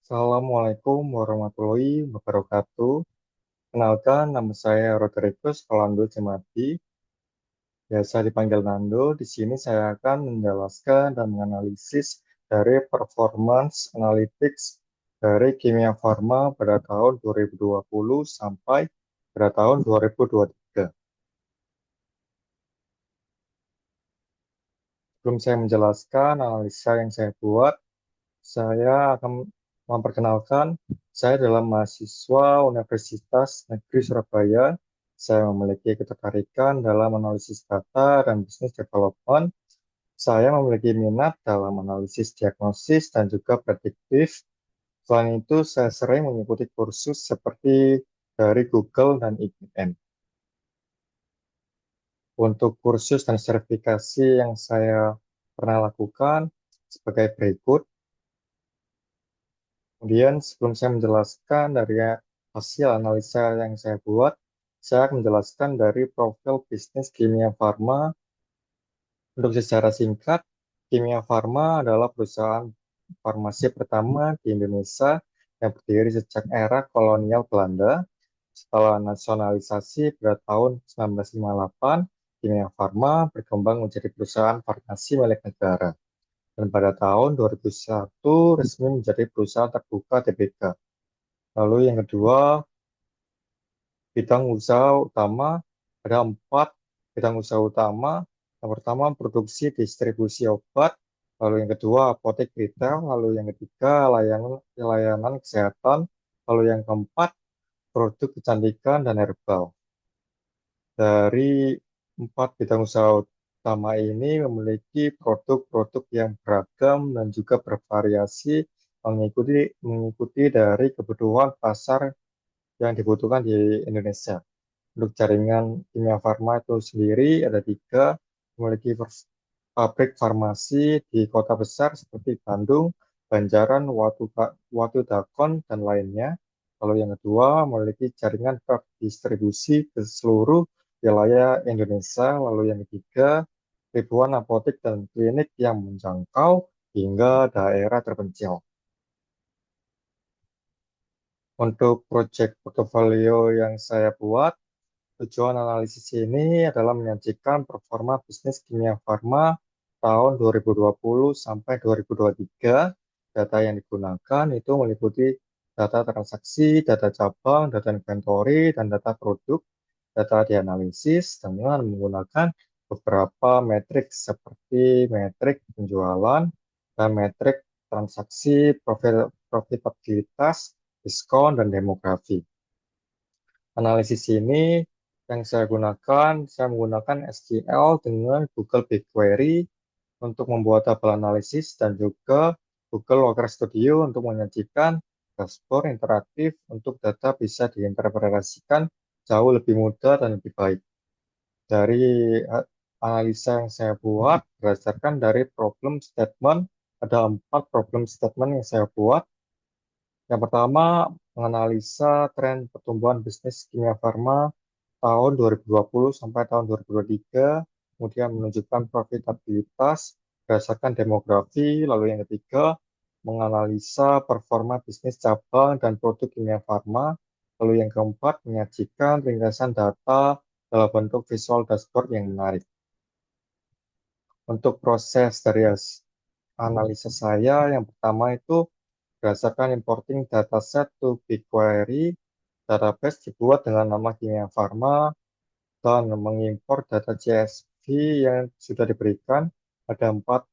Assalamualaikum warahmatullahi wabarakatuh. Kenalkan, nama saya Rodrigus Kolando Jemati, biasa dipanggil Nando. Di sini saya akan menjelaskan dan menganalisis dari performance analytics dari Kimia Farma pada tahun 2020 sampai pada tahun 2023. Sebelum saya menjelaskan analisa yang saya buat, saya akan memperkenalkan, saya adalah mahasiswa Universitas Negeri Surabaya. Saya memiliki ketertarikan dalam analisis data dan bisnis development. Saya memiliki minat dalam analisis diagnosis dan juga prediktif. Selain itu, saya sering mengikuti kursus seperti dari Google dan IBM. Untuk kursus dan sertifikasi yang saya pernah lakukan sebagai berikut. Kemudian sebelum saya menjelaskan dari hasil analisa yang saya buat, saya akan menjelaskan dari profil bisnis Kimia Farma. Untuk secara singkat, Kimia Farma adalah perusahaan farmasi pertama di Indonesia yang berdiri sejak era kolonial Belanda. Setelah nasionalisasi pada tahun 1958, Kimia Farma berkembang menjadi perusahaan farmasi milik negara. Dan pada tahun 2001 resmi menjadi perusahaan terbuka TBK. Lalu yang kedua, bidang usaha utama, ada 4 bidang usaha utama. Yang pertama, produksi distribusi obat. Lalu yang kedua, apotek retail. Lalu yang ketiga, layanan kesehatan. Lalu yang keempat, produk kecantikan dan herbal. Dari 4 bidang usaha utama ini memiliki produk-produk yang beragam dan juga bervariasi mengikuti dari kebutuhan pasar yang dibutuhkan di Indonesia. Untuk jaringan Kimia Farma itu sendiri ada 3, memiliki pabrik farmasi di kota besar seperti Bandung, Banjaran, Watu Dakon, dan lainnya. Lalu yang kedua, memiliki jaringan distribusi ke seluruh wilayah Indonesia. Lalu yang ketiga, ribuan apotek dan klinik yang menjangkau hingga daerah terpencil. Untuk proyek portofolio yang saya buat, tujuan analisis ini adalah menyajikan performa bisnis Kimia Farma tahun 2020 sampai 2023. Data yang digunakan itu meliputi data transaksi, data cabang, data inventory, dan data produk. Data dianalisis dengan menggunakan beberapa metrik seperti metrik penjualan dan metrik transaksi, profitabilitas, diskon, dan demografi. Analisis ini yang saya menggunakan SQL dengan Google BigQuery untuk membuat tabel analisis dan juga Google Looker Studio untuk menyajikan dashboard interaktif untuk data bisa diinterpretasikan jauh lebih mudah dan lebih baik. Dari analisa yang saya buat berdasarkan dari problem statement, ada 4 problem statement yang saya buat. Yang pertama, menganalisa tren pertumbuhan bisnis kimia farma tahun 2020 sampai tahun 2023, kemudian menunjukkan profitabilitas berdasarkan demografi. Lalu yang ketiga, menganalisa performa bisnis cabang dan produk kimia farma. Lalu yang keempat, menyajikan ringkasan data dalam bentuk visual dashboard yang menarik. Untuk proses dari analisa saya, yang pertama itu berdasarkan importing dataset to BigQuery, database dibuat dengan nama Kimia Farma dan mengimpor data CSV yang sudah diberikan. Ada 4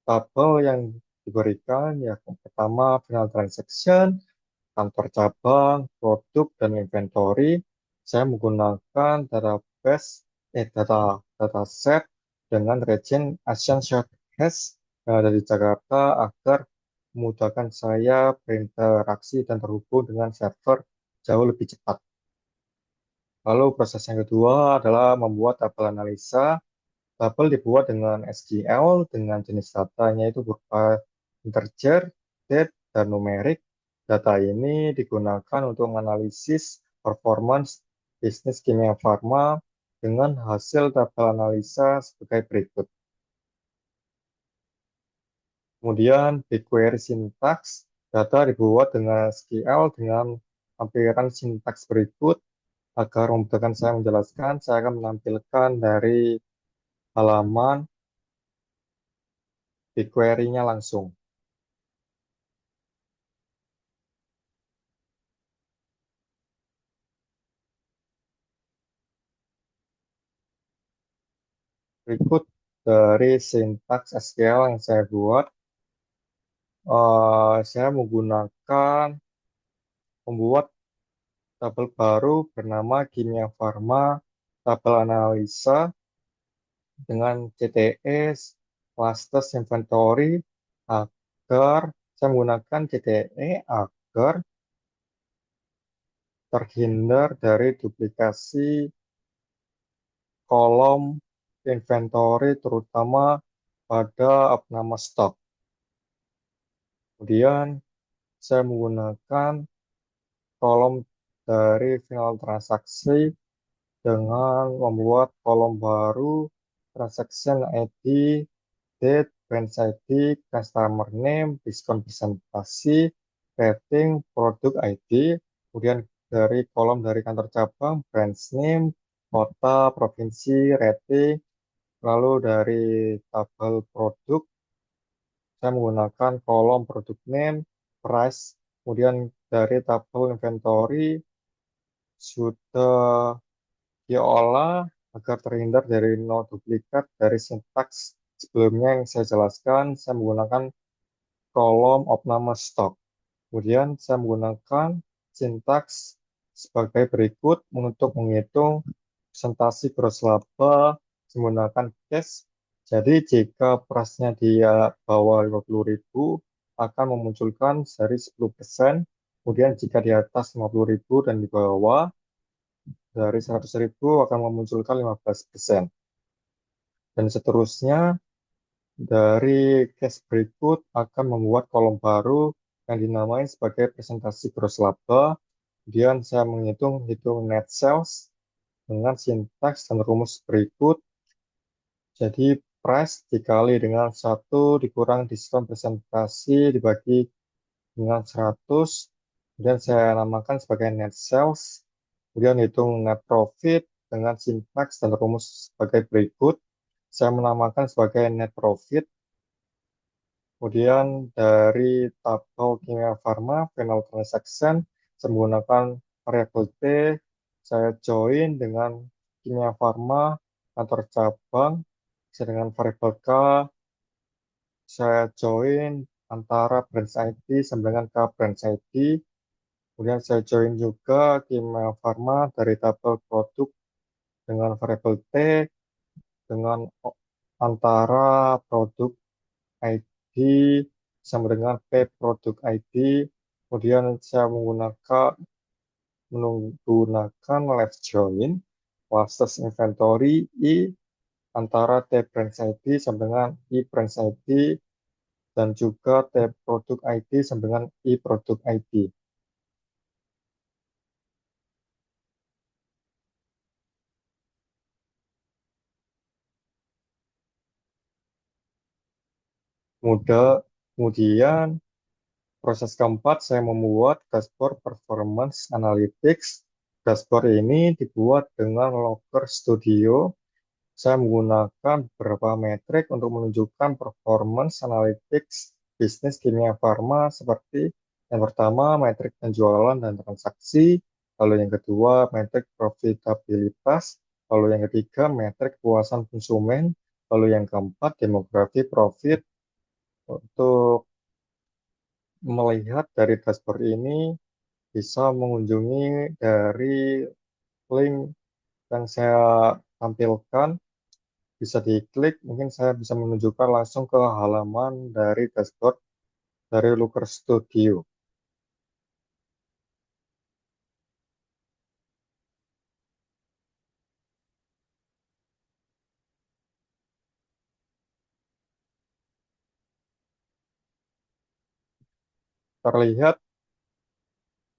tabel yang diberikan, ya pertama final transaction, kantor cabang, produk, dan inventory. Saya menggunakan database, dataset dengan region Asian Shortcast yang ada di Jakarta agar memudahkan saya berinteraksi dan terhubung dengan server jauh lebih cepat. Lalu proses yang kedua adalah membuat tabel analisa. Tabel dibuat dengan SQL dengan jenis datanya itu berupa integer, date, dan numerik. Data ini digunakan untuk menganalisis performance bisnis kimia farma dengan hasil tabel analisa sebagai berikut. Kemudian BigQuery syntax. Data dibuat dengan SQL dengan tampilan sintaks berikut. Agar memudahkan saya menjelaskan, saya akan menampilkan dari halaman BigQuery-nya langsung. Berikut dari sintaks SQL yang saya buat, saya menggunakan membuat tabel baru bernama Kimia Farma tabel analisa dengan CTS Clusters Inventory agar saya menggunakan CTE agar terhindar dari duplikasi kolom inventory terutama pada abnormal stock. Kemudian saya menggunakan kolom dari final transaksi dengan membuat kolom baru transaction ID, date, branch ID, customer name, diskon presentasi, rating, produk ID, kemudian dari kolom dari kantor cabang, branch name, kota, provinsi, rating, lalu dari tabel produk, saya menggunakan kolom produk name, price, kemudian dari tabel inventory sudah diolah agar terhindar dari no duplikat dari sintaks sebelumnya yang saya jelaskan. Saya menggunakan kolom opname stock. Kemudian saya menggunakan sintaks sebagai berikut untuk menghitung presentasi gross laba menggunakan cash. Jadi jika price-nya di bawah 50.000 akan memunculkan seri 10%. Kemudian jika di atas 50.000 dan di bawah dari 100.000 akan memunculkan 15%. Dan seterusnya dari case berikut akan membuat kolom baru yang dinamai sebagai presentasi gross laba. Kemudian saya hitung net sales dengan sintaks dan rumus berikut. Jadi price dikali dengan 1 dikurang diskon presentasi dibagi dengan 100. Kemudian saya namakan sebagai net sales. Kemudian hitung net profit dengan sintaks dan rumus sebagai berikut. Saya menamakan sebagai net profit. Kemudian dari tabel Kimia Farma, final transaction, saya menggunakan variabel T, saya join dengan Kimia Farma, kantor cabang, saya dengan variabel K, saya join antara branch ID sama dengan K branch ID, kemudian saya join juga Kimia Farma dari tabel produk dengan variabel T, dengan antara produk ID sama dengan P produk ID. Kemudian saya menggunakan left join classes inventory I antara T branch ID sama dengan I branch ID dan juga T produk ID sama dengan I produk ID. Kemudian proses keempat, saya membuat dashboard performance analytics. Dashboard ini dibuat dengan Looker Studio. Saya menggunakan beberapa metrik untuk menunjukkan performance analytics bisnis kimia farma seperti yang pertama metrik penjualan dan transaksi, lalu yang kedua metrik profitabilitas, lalu yang ketiga metrik kepuasan konsumen, lalu yang keempat demografi profit. Untuk melihat dari dashboard ini bisa mengunjungi dari link yang saya tampilkan, bisa diklik, mungkin saya bisa menunjukkan langsung ke halaman dari dashboard dari Looker Studio. Terlihat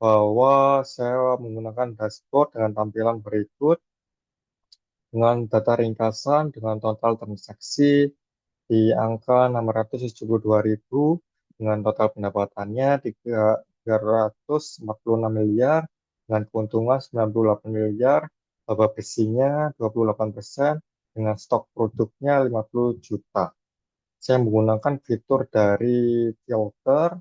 bahwa saya menggunakan dashboard dengan tampilan berikut, dengan data ringkasan, dengan total transaksi di angka 672.000, dengan total pendapatannya 346 miliar, dengan keuntungan 98 miliar, laba bersihnya 28%, dengan stok produknya 50 juta. Saya menggunakan fitur dari filter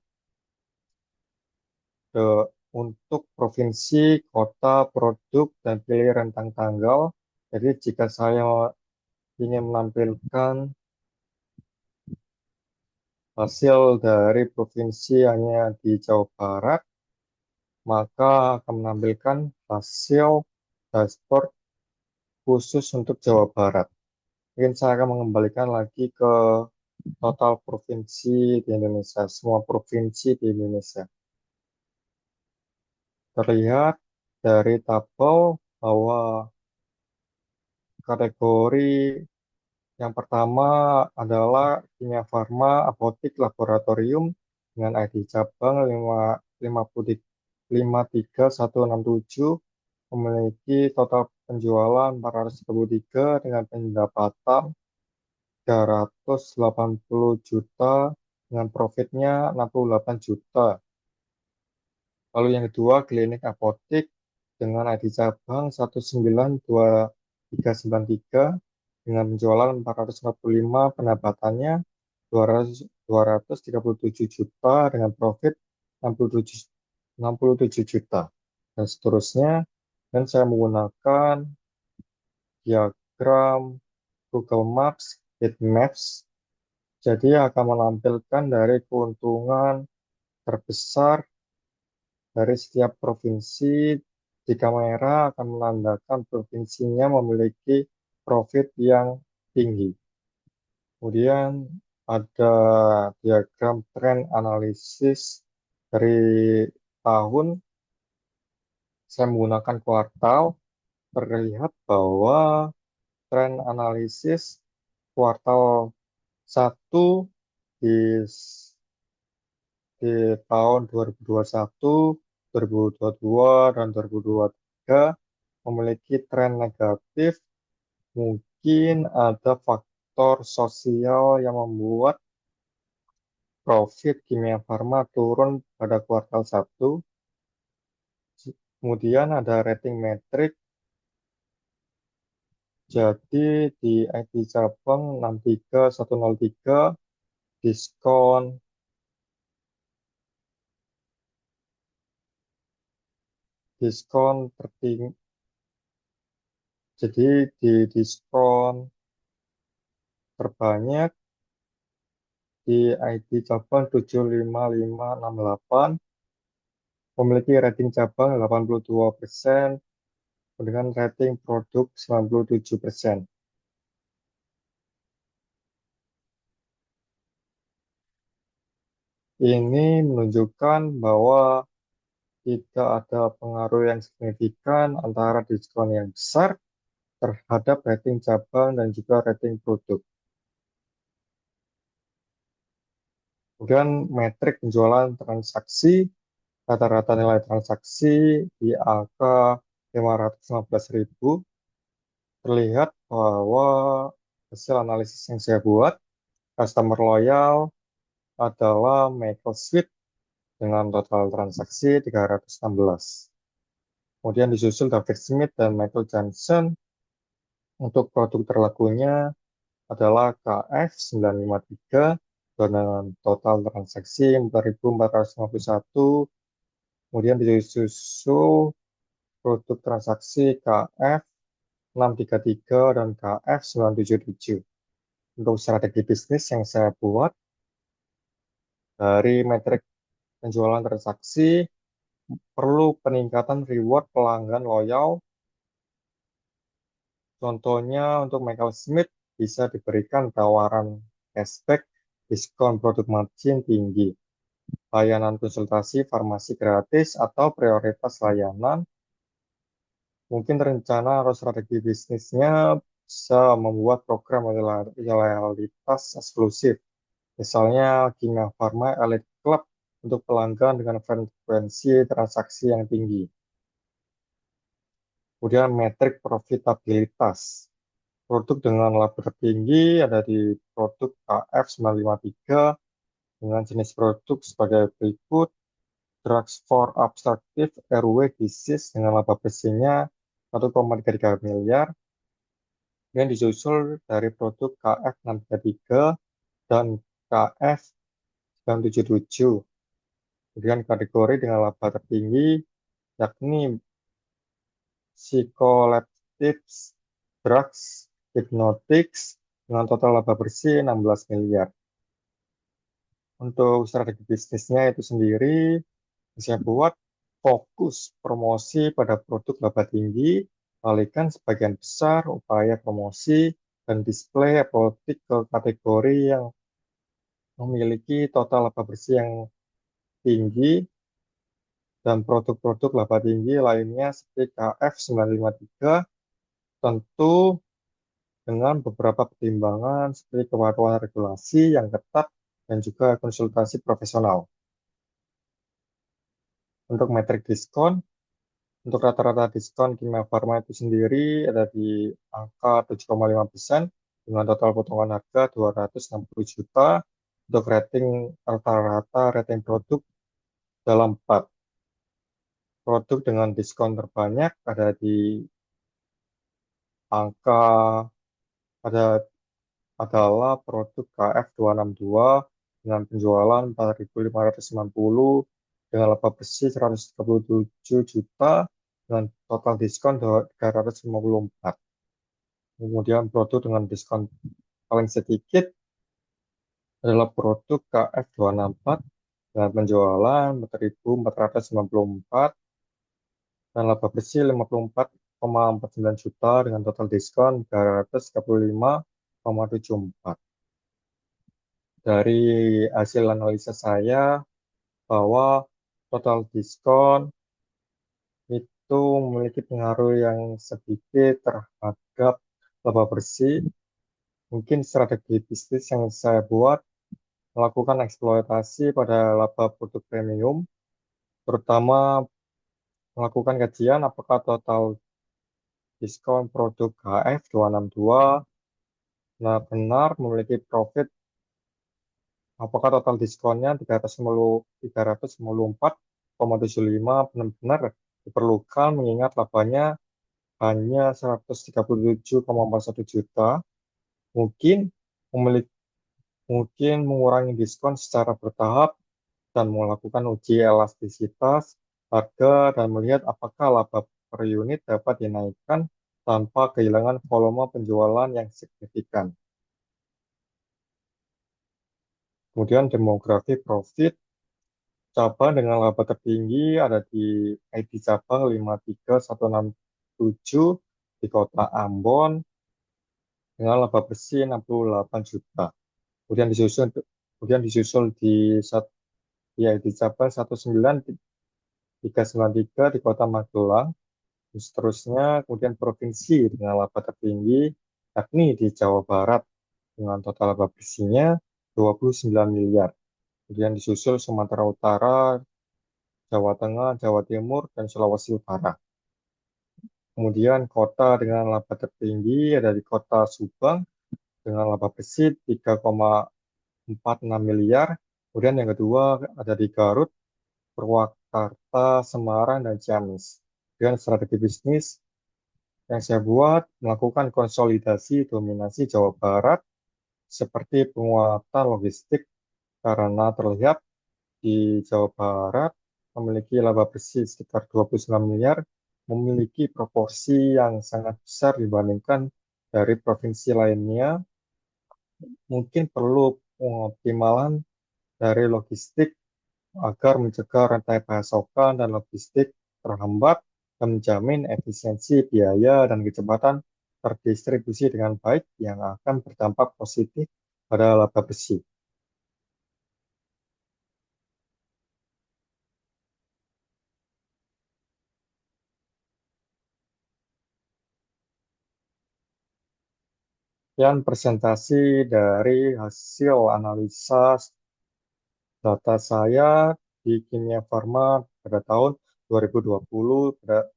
ke, untuk provinsi, kota, produk, dan pilih rentang tanggal. Jadi jika saya ingin menampilkan hasil dari provinsi hanya di Jawa Barat, maka akan menampilkan hasil dashboard khusus untuk Jawa Barat. Mungkin saya akan mengembalikan lagi ke total provinsi di Indonesia, semua provinsi di Indonesia. Terlihat dari tabel bahwa kategori yang pertama adalah kimia farma, apotik, laboratorium dengan ID cabang 53167 memiliki total penjualan 433 dengan pendapatan 380 juta dengan profitnya 68 juta. Lalu yang kedua, klinik apotik dengan ID cabang 1922393 dengan penjualan 445, pendapatannya 237 juta dengan profit 67 juta. Dan seterusnya, dan saya menggunakan diagram Google Maps, Heat Maps, jadi akan menampilkan dari keuntungan terbesar dari setiap provinsi. Di kamera akan menandakan provinsinya memiliki profit yang tinggi. Kemudian ada diagram tren analisis dari tahun. Saya menggunakan kuartal. Terlihat bahwa tren analisis kuartal 1 di di tahun 2021, 2022, dan 2023 memiliki tren negatif. Mungkin ada faktor sosial yang membuat profit Kimia Farma turun pada kuartal 1. Kemudian ada rating metrik. Jadi di ID cabang 63103 diskon diskon tertinggi. Jadi di diskon terbanyak di ID cabang 75568 memiliki rating cabang 82% dengan rating produk 97%. Ini menunjukkan bahwa tidak ada pengaruh yang signifikan antara diskon yang besar terhadap rating cabang dan juga rating produk. Kemudian metrik penjualan transaksi, rata-rata nilai transaksi di angka 515.000. Terlihat bahwa hasil analisis yang saya buat, customer loyal adalah Michael Sweet dengan total transaksi 316. Kemudian disusul David Smith dan Michael Johnson. Untuk produk terlakunya adalah KF953 dengan total transaksi 4.451. Kemudian disusul produk transaksi KF633 dan KF977. Untuk strategi bisnis yang saya buat dari metrik penjualan transaksi, perlu peningkatan reward pelanggan loyal. Contohnya untuk Michael Smith bisa diberikan tawaran cashback, diskon produk margin tinggi, layanan konsultasi farmasi gratis, atau prioritas layanan. Mungkin rencana atau strategi bisnisnya bisa membuat program loyalitas eksklusif. Misalnya Kimia Farma Elite Club untuk pelanggan dengan frekuensi transaksi yang tinggi. Kemudian metrik profitabilitas. Produk dengan laba tertinggi ada di produk KF953 dengan jenis produk sebagai berikut: drugs for obstructive airway disease dengan laba bersihnya 1,33 miliar, yang disusul dari produk KF633 dan KF977. Kemudian kategori dengan laba tertinggi yakni psycholeptics, drugs, hypnotics dengan total laba bersih 16 miliar. Untuk strategi bisnisnya itu sendiri, saya buat fokus promosi pada produk laba tinggi, alihkan sebagian besar upaya promosi dan display produk ke kategori yang memiliki total laba bersih yang tinggi dan produk-produk laba tinggi lainnya seperti KF953, tentu dengan beberapa pertimbangan seperti kepatuhan regulasi yang ketat dan juga konsultasi profesional. Untuk metrik diskon, untuk rata-rata diskon Kimia Farma itu sendiri ada di angka 7,5% dengan total potongan harga 260 juta. Untuk rating rata-rata rating produk dalam 4. Produk dengan diskon terbanyak ada di angka ada adalah produk KF262 dengan penjualan 4.590 dengan laba bersih 137 juta dengan total diskon 354. Kemudian produk dengan diskon paling sedikit adalah produk KF264 dengan penjualan 4.494 dan laba bersih 54,49 juta dengan total diskon 335,74. Dari hasil analisa saya bahwa total diskon itu memiliki pengaruh yang sedikit terhadap laba bersih. Mungkin strategi bisnis yang saya buat melakukan eksploitasi pada laba produk premium, terutama melakukan kajian apakah total diskon produk HF262 benar-benar memiliki profit, apakah total diskonnya 354,75 benar-benar diperlukan mengingat labanya hanya 137,41 juta. Mungkin memiliki mungkin mengurangi diskon secara bertahap dan melakukan uji elastisitas harga dan melihat apakah laba per unit dapat dinaikkan tanpa kehilangan volume penjualan yang signifikan. Kemudian demografi profit, cabang dengan laba tertinggi ada di ID cabang 53167 di kota Ambon dengan laba bersih 68 juta. Kemudian disusul di ID cabang 19393 di kota Magelang. Dan seterusnya, kemudian provinsi dengan laba tertinggi yakni di Jawa Barat dengan total laba bersihnya 29 miliar. Kemudian disusul Sumatera Utara, Jawa Tengah, Jawa Timur, dan Sulawesi Utara. Kemudian kota dengan laba tertinggi ada di kota Subang dengan laba bersih 3,46 miliar. Kemudian yang kedua ada di Garut, Purwakarta, Semarang, dan Ciamis. Dan strategi bisnis yang saya buat melakukan konsolidasi dominasi Jawa Barat seperti penguatan logistik karena terlihat di Jawa Barat memiliki laba bersih sekitar 29 miliar, memiliki proporsi yang sangat besar dibandingkan dari provinsi lainnya. Mungkin perlu pengoptimalan dari logistik agar mencegah rantai pasokan dan logistik terhambat dan menjamin efisiensi biaya dan kecepatan terdistribusi dengan baik yang akan berdampak positif pada laba bersih. Sekian presentasi dari hasil analisa data saya di Kimia Farma pada tahun 2020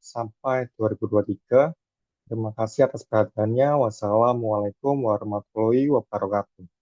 sampai 2023. Terima kasih atas perhatiannya. Wassalamualaikum warahmatullahi wabarakatuh.